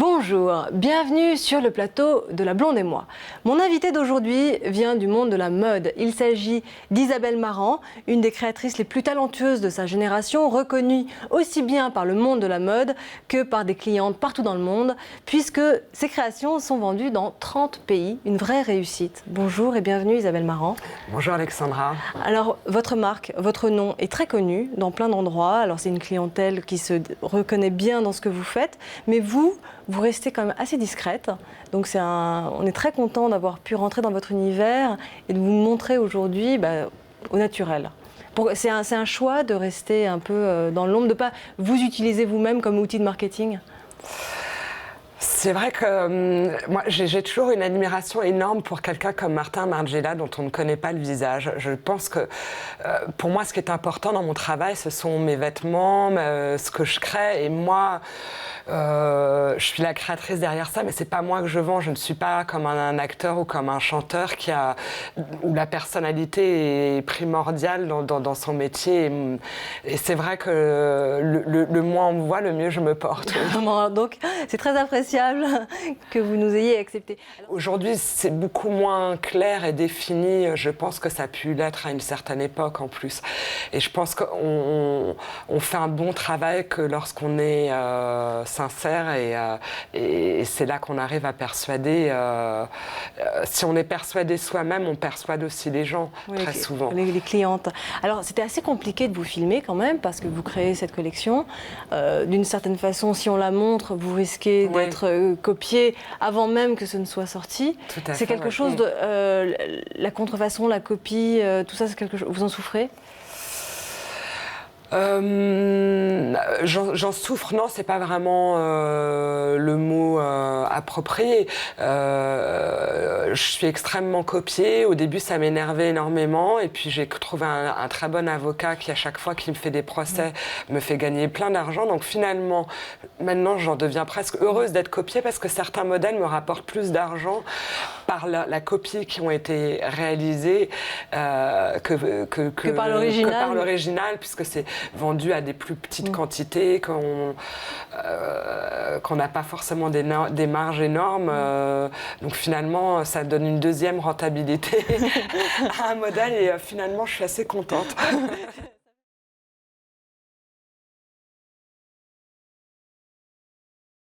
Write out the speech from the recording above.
Bonjour, bienvenue sur le plateau de La Blonde et moi. Mon invité d'aujourd'hui vient du monde de la mode. Il s'agit d'Isabelle Marant, une des créatrices les plus talentueuses de sa génération, reconnue aussi bien par le monde de la mode que par des clientes partout dans le monde, puisque ses créations sont vendues dans 30 pays, une vraie réussite. Bonjour et bienvenue Isabelle Marant. Bonjour Alexandra. Alors, votre marque, votre nom est très connu dans plein d'endroits. Alors, c'est une clientèle qui se reconnaît bien dans ce que vous faites, mais vous restez quand même assez discrète. Donc, on est très content d'avoir pu rentrer dans votre univers et de vous montrer aujourd'hui au naturel. C'est un choix de rester un peu dans l'ombre, de ne pas vous utiliser vous-même comme outil de marketing. C'est vrai que moi, j'ai toujours une admiration énorme pour quelqu'un comme Martin Margiela, dont on ne connaît pas le visage. Je pense que pour moi, ce qui est important dans mon travail, ce sont mes vêtements, ce que je crée. Et moi, je suis la créatrice derrière ça, mais c'est pas moi que je vends. Je ne suis pas comme un acteur ou comme un chanteur où la personnalité est primordiale dans son métier. Et c'est vrai que le moins on me voit, le mieux je me porte. Donc, c'est très appréciable que vous nous ayez accepté. Aujourd'hui, c'est beaucoup moins clair et défini. Je pense que ça a pu l'être à une certaine époque en plus. Et je pense qu'on fait un bon travail que lorsqu'on est sincère et c'est là qu'on arrive à persuader. Si on est persuadé soi-même, on persuade aussi les gens, oui, très souvent. Les clientes. Alors, c'était assez compliqué de vous filmer quand même parce que vous créez cette collection. D'une certaine façon, si on la montre, vous risquez d'être copié avant même que ce ne soit sorti. C'est quelque chose de... la contrefaçon, la copie, tout ça, c'est quelque chose... Vous en souffrez ? J'en souffre, non, c'est pas vraiment le mot approprié. Je suis extrêmement copiée. Au début, ça m'énervait énormément. Et puis, j'ai trouvé un très bon avocat qui, à chaque fois qu'il me fait des procès, me fait gagner plein d'argent. Donc, finalement, maintenant, j'en deviens presque heureuse d'être copiée parce que certains modèles me rapportent plus d'argent par la copie qui ont été réalisées que par l'original, puisque c'est vendu à des plus petites quantités, qu'on n'a pas forcément des marges énormes. Donc finalement, ça donne une deuxième rentabilité à un modèle et finalement, je suis assez contente.